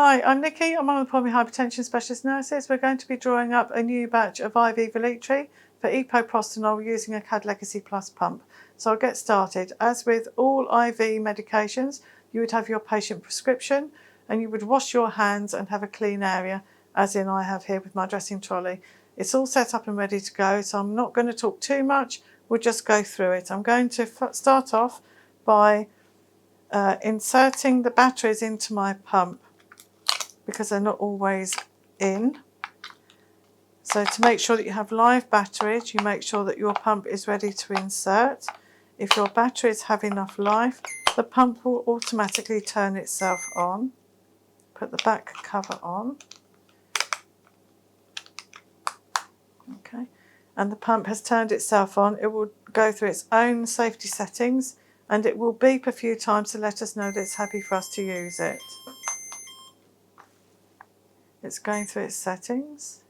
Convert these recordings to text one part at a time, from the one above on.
Hi, I'm Nikki. I'm one of the pulmonary hypertension specialist nurses. We're going to be drawing up a new batch of IV Velitri for Epoprostenol using a CADD Legacy Plus pump. So I'll get started. As with all IV medications, you would have your patient prescription and you would wash your hands and have a clean area, as in I have here with my dressing trolley. It's all set up and ready to go, so I'm not going to talk too much. We'll just go through it. I'm going to start off by inserting the batteries into my pump, because they're not always in. So to make sure that you have live batteries, you make sure that your pump is ready to insert. If your batteries have enough life, the pump will automatically turn itself on. Put the back cover on. Okay, and the pump has turned itself on. It will go through its own safety settings and it will beep a few times to let us know that it's happy for us to use it. It's going through its settings.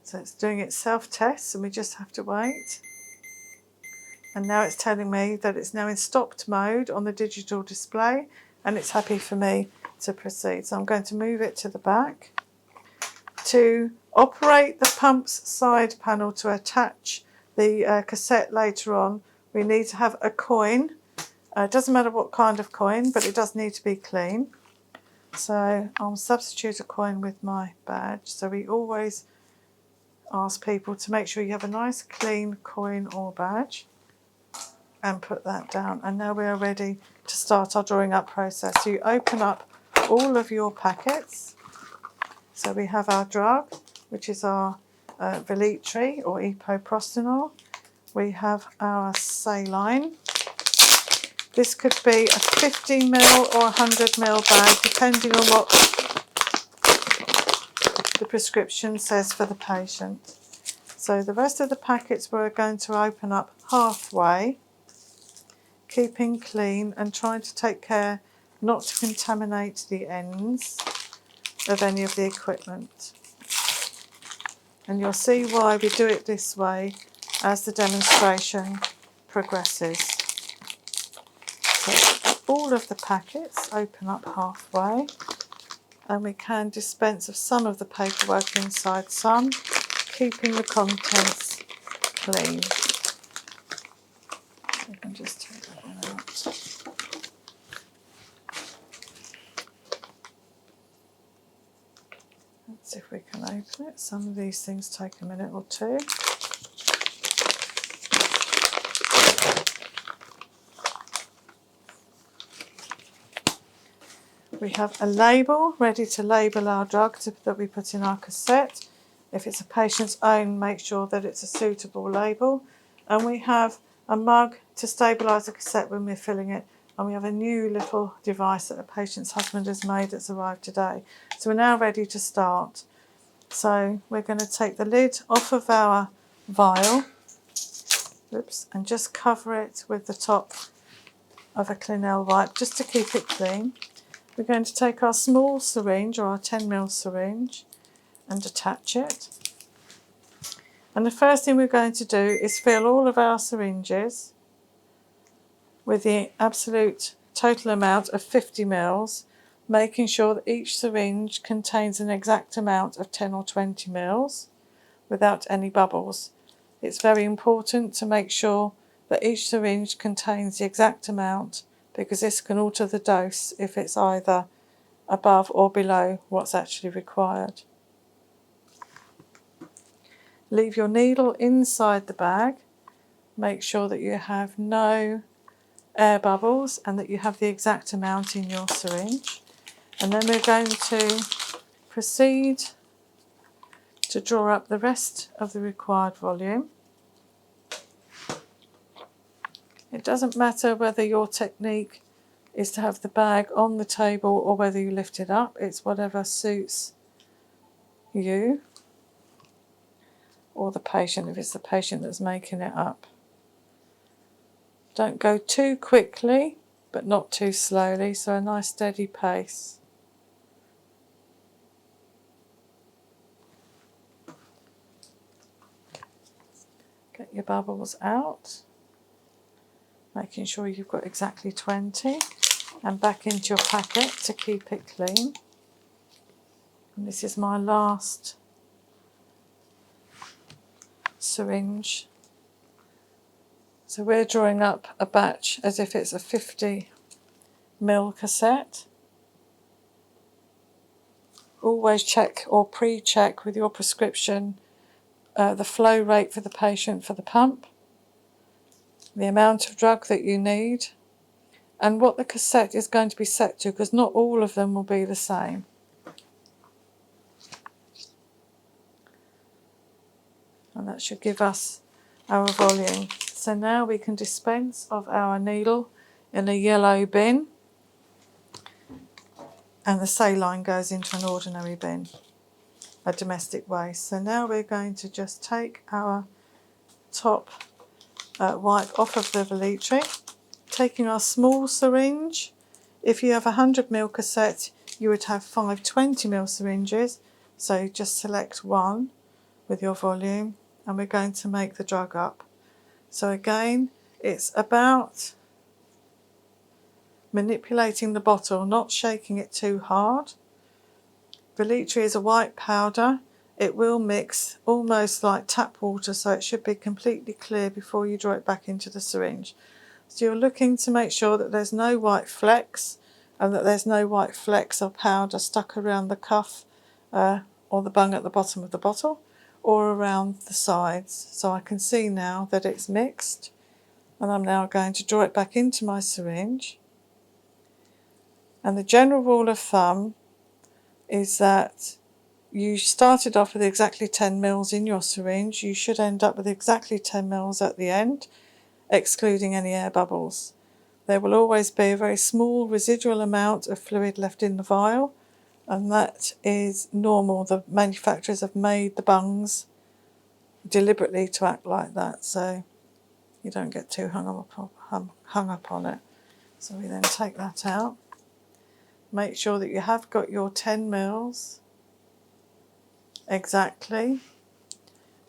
So it's doing its self-tests and we just have to wait. And now it's telling me that it's now in stopped mode on the digital display and it's happy for me to proceed. So I'm going to move it to the back. To operate the pump's side panel to attach the cassette later on, we need to have a coin. It doesn't matter what kind of coin, but it does need to be clean. So I'll substitute a coin with my badge. So we always ask people to make sure you have a nice clean coin or badge and put that down. And now we are ready to start our drawing up process. So you open up all of your packets. So we have our drug, which is our Velitri or Epoprostenol. We have our saline. This could be a 50ml or 100ml bag, depending on what the prescription says for the patient. So the rest of the packets we're going to open up halfway, keeping clean and trying to take care not to contaminate the ends of any of the equipment. And you'll see why we do it this way as the demonstration progresses. So all of the packets open up halfway, and we can dispense of some of the paperwork inside some, keeping the contents clean. I can just take that one out. Let's see if we can open it. Some of these things take a minute or two. We have a label ready to label our drug that we put in our cassette. If it's a patient's own, make sure that it's a suitable label. And we have a mug to stabilise the cassette when we're filling it. And we have a new little device that a patient's husband has made that's arrived today. So we're now ready to start. So we're going to take the lid off of our vial, and just cover it with the top of a Clinell wipe just to keep it clean. We're going to take our small syringe or our 10ml syringe and attach it. And the first thing we're going to do is fill all of our syringes with the absolute total amount of 50 ml, making sure that each syringe contains an exact amount of 10 or 20 ml without any bubbles. It's very important to make sure that each syringe contains the exact amount, because this can alter the dose if it's either above or below what's actually required. Leave your needle inside the bag. Make sure that you have no air bubbles and that you have the exact amount in your syringe. And then we're going to proceed to draw up the rest of the required volume. It doesn't matter whether your technique is to have the bag on the table or whether you lift it up. It's whatever suits you or the patient, if it's the patient that's making it up. Don't go too quickly, but not too slowly, so a nice steady pace. Get your bubbles out, making sure you've got exactly 20, and back into your packet to keep it clean. And this is my last syringe. So we're drawing up a batch as if it's a 50ml cassette. Always check or pre-check with your prescription the flow rate for the patient for the pump, the amount of drug that you need, and what the cassette is going to be set to, because not all of them will be the same. And that should give us our volume. So now we can dispense of our needle in a yellow bin, and the saline goes into an ordinary bin, a domestic waste. So now we're going to just take our top wipe off of the Velitri, taking our small syringe. If you have a 100ml cassette, you would have 5 20ml syringes, so just select one with your volume, and we're going to make the drug up. So again, it's about manipulating the bottle, not shaking it too hard. Velitri is a white powder. It will mix almost like tap water, so it should be completely clear before you draw it back into the syringe. So you're looking to make sure that there's no white flecks, and that there's no white flecks of powder stuck around the cuff or the bung at the bottom of the bottle, or around the sides. So I can see now that it's mixed, and I'm now going to draw it back into my syringe. And the general rule of thumb is that you started off with exactly 10 mils in your syringe. You should end up with exactly 10 mils at the end, excluding any air bubbles. There will always be a very small residual amount of fluid left in the vial, and that is normal. The manufacturers have made the bungs deliberately to act like that, so you don't get too hung up on it. So we then take that out. Make sure that you have got your 10 mils exactly.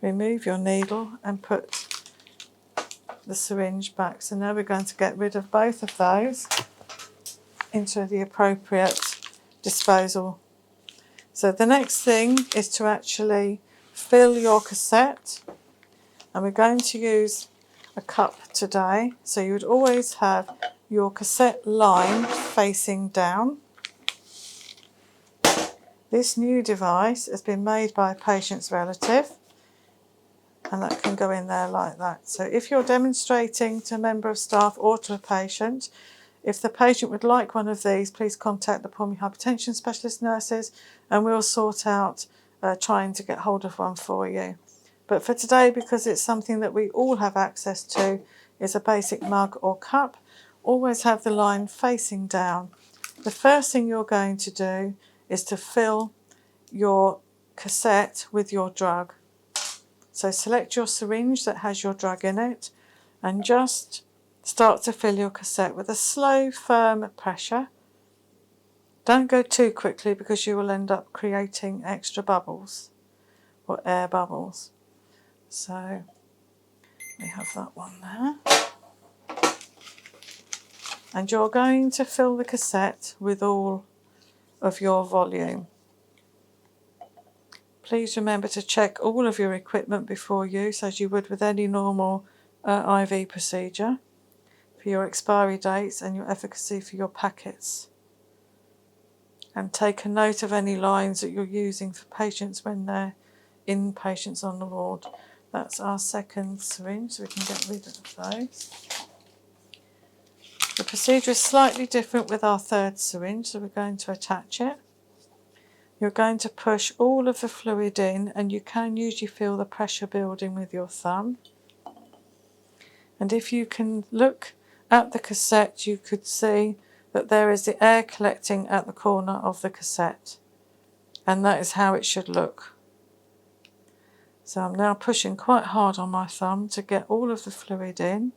Remove your needle and put the syringe back. So now we're going to get rid of both of those into the appropriate disposal. So the next thing is to actually fill your cassette, and we're going to use a cup today. So you would always have your cassette line facing down. This new device has been made by a patient's relative, and that can go in there like that. So if you're demonstrating to a member of staff or to a patient, if the patient would like one of these, please contact the pulmonary hypertension specialist nurses, and we'll sort out trying to get hold of one for you. But for today, because it's something that we all have access to, is a basic mug or cup, always have the line facing down. The first thing you're going to do is to fill your cassette with your drug. So select your syringe that has your drug in it, and just start to fill your cassette with a slow, firm pressure. Don't go too quickly, because you will end up creating extra bubbles or air bubbles. So we have that one there. And you're going to fill the cassette with all of your volume. Please remember to check all of your equipment before use, as you would with any normal IV procedure, for your expiry dates and your efficacy for your packets. And take a note of any lines that you're using for patients when they're inpatients on the ward. That's our second syringe, so we can get rid of those. The procedure is slightly different with our third syringe, so we're going to attach it. You're going to push all of the fluid in, and you can usually feel the pressure building with your thumb. And if you can look at the cassette, you could see that there is the air collecting at the corner of the cassette, and that is how it should look. So I'm now pushing quite hard on my thumb to get all of the fluid in,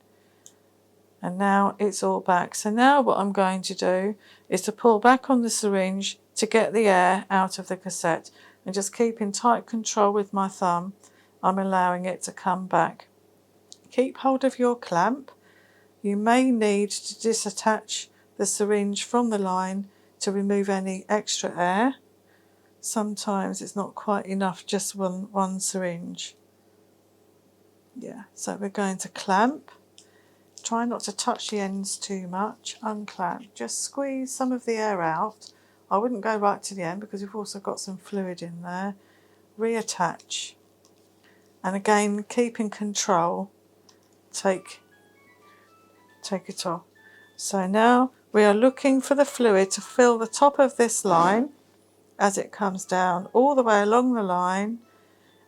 and now it's all back. So now what I'm going to do is to pull back on the syringe to get the air out of the cassette, and just keep in tight control with my thumb. I'm allowing it to come back. keep hold of your clamp. You may need to disattach the syringe from the line to remove any extra air. Sometimes it's not quite enough, just one syringe. Yeah, so we're going to clamp. Try not to touch the ends too much, unclamp. Just squeeze some of the air out. I wouldn't go right to the end because we've also got some fluid in there. Reattach. And again, keep in control. Take it off. So now we are looking for the fluid to fill the top of this line as it comes down all the way along the line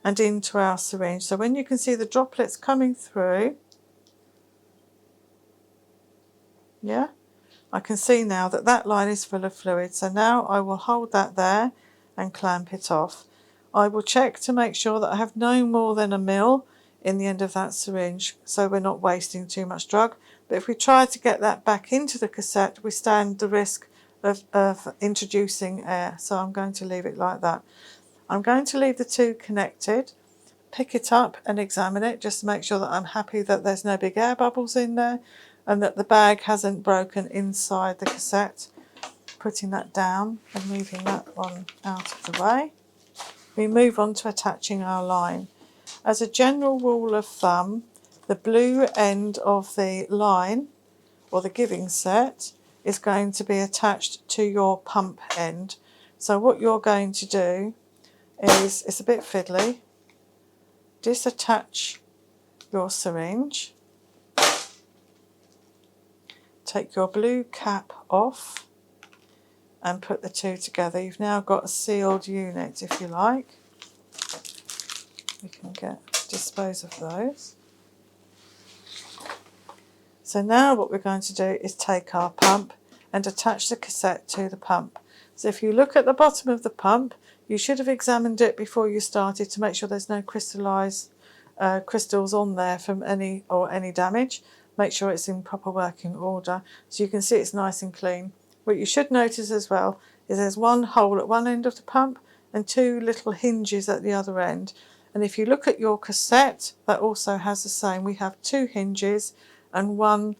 and into our syringe. So when you can see the droplets coming through, yeah, I can see now that that line is full of fluid. So now I will hold that there and clamp it off. I will check to make sure that I have no more than 1 ml in the end of that syringe, so we're not wasting too much drug. But if we try to get that back into the cassette, we stand the risk of introducing air. So I'm going to leave it like that. I'm going to leave the two connected, pick it up and examine it just to make sure that I'm happy that there's no big air bubbles in there and that the bag hasn't broken inside the cassette. Putting that down and moving that one out of the way. We move on to attaching our line. As a general rule of thumb, the blue end of the line, or the giving set, is going to be attached to your pump end. So what you're going to do is, it's a bit fiddly, disattach your syringe, take your blue cap off and put the two together. You've now got a sealed unit, if you like. We can dispose of those. So now what we're going to do is take our pump and attach the cassette to the pump. So if you look at the bottom of the pump, you should have examined it before you started to make sure there's no crystals on there from any damage. Make sure it's in proper working order. So you can see it's nice and clean. What you should notice as well is there's one hole at one end of the pump and two little hinges at the other end. And if you look at your cassette, that also has the same. We have two hinges and one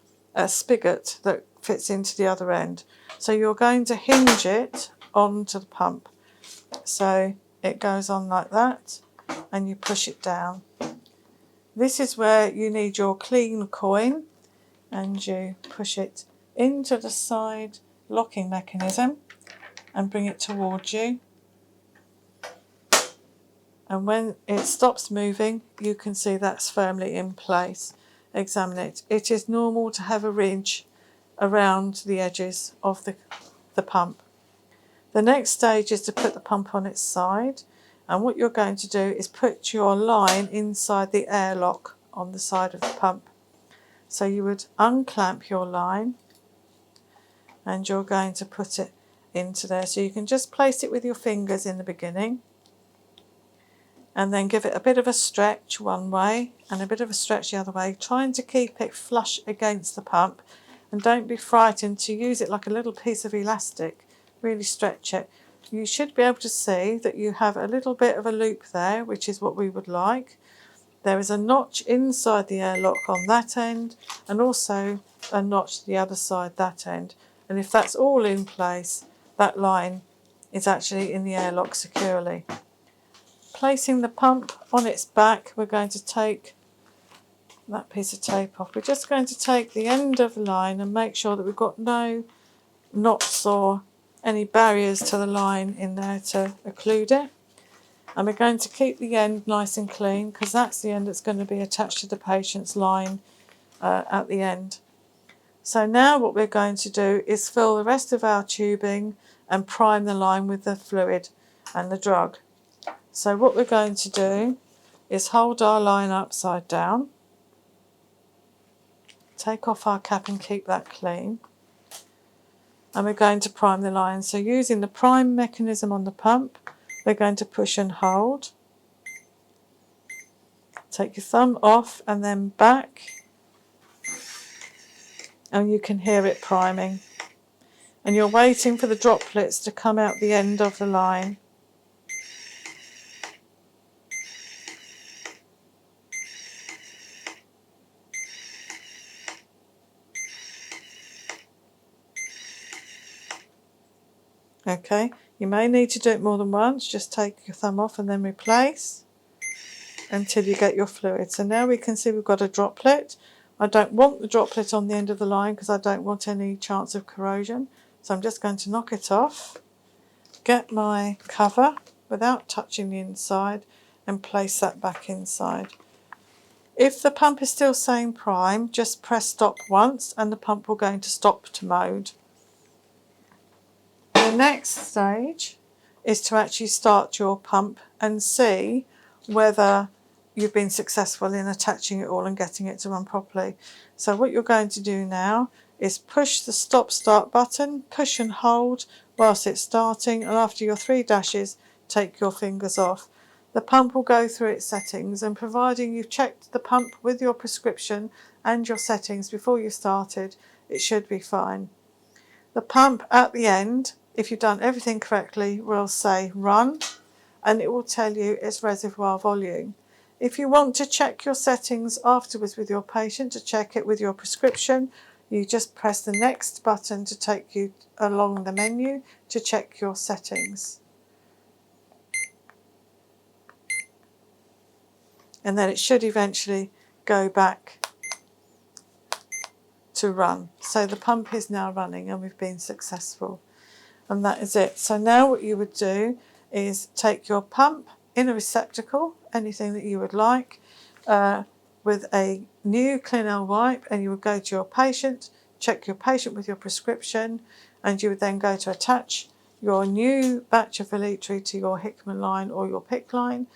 spigot that fits into the other end. So you're going to hinge it onto the pump. So it goes on like that and you push it down. This is where you need your clean coin and you push it into the side locking mechanism and bring it towards you. And when it stops moving, you can see that's firmly in place. Examine it. It is normal to have a ridge around the edges of the pump. The next stage is to put the pump on its side, and what you're going to do is put your line inside the airlock on the side of the pump. So you would unclamp your line and you're going to put it into there. So you can just place it with your fingers in the beginning and then give it a bit of a stretch one way and a bit of a stretch the other way, trying to keep it flush against the pump, and don't be frightened to use it like a little piece of elastic. Really stretch it. You should be able to see that you have a little bit of a loop there, which is what we would like. There is a notch inside the airlock on that end and also a notch the other side that end. And if that's all in place, that line is actually in the airlock securely. Placing the pump on its back, we're going to take that piece of tape off. We're just going to take the end of the line and make sure that we've got no knots or any barriers to the line in there to occlude it. And we're going to keep the end nice and clean because that's the end that's going to be attached to the patient's line at the end. So now what we're going to do is fill the rest of our tubing and prime the line with the fluid and the drug. So what we're going to do is hold our line upside down, take off our cap and keep that clean, and we're going to prime the line. So using the prime mechanism on the pump, we're going to push and hold. Take your thumb off and then back, and you can hear it priming. And you're waiting for the droplets to come out the end of the line. Okay, you may need to do it more than once. Just take your thumb off and then replace until you get your fluid. So now we can see we've got a droplet. I don't want the droplet on the end of the line because I don't want any chance of corrosion. So I'm just going to knock it off, get my cover without touching the inside and place that back inside. If the pump is still saying prime, just press stop once and the pump will go into stop to mode. The next stage is to actually start your pump and see whether you've been successful in attaching it all and getting it to run properly. So what you're going to do now is push the stop start button, push and hold whilst it's starting, and after your 3 dashes, take your fingers off. The pump will go through its settings, and providing you've checked the pump with your prescription and your settings before you started, it should be fine. The pump at the end, if you've done everything correctly, will say run, and it will tell you its reservoir volume. If you want to check your settings afterwards with your patient, to check it with your prescription, you just press the next button to take you along the menu to check your settings. And then it should eventually go back to run. So the pump is now running and we've been successful. And that is it. So now what you would do is take your pump in a receptacle, anything that you would like, with a new Clinell wipe, and you would go to your patient, check your patient with your prescription, and you would then go to attach your new batch of Velitri to your Hickman line or your PICC line.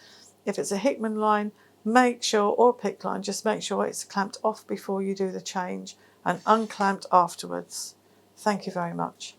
If it's a Hickman line, make sure, or PICC line, just make sure it's clamped off before you do the change and unclamped afterwards. Thank you very much.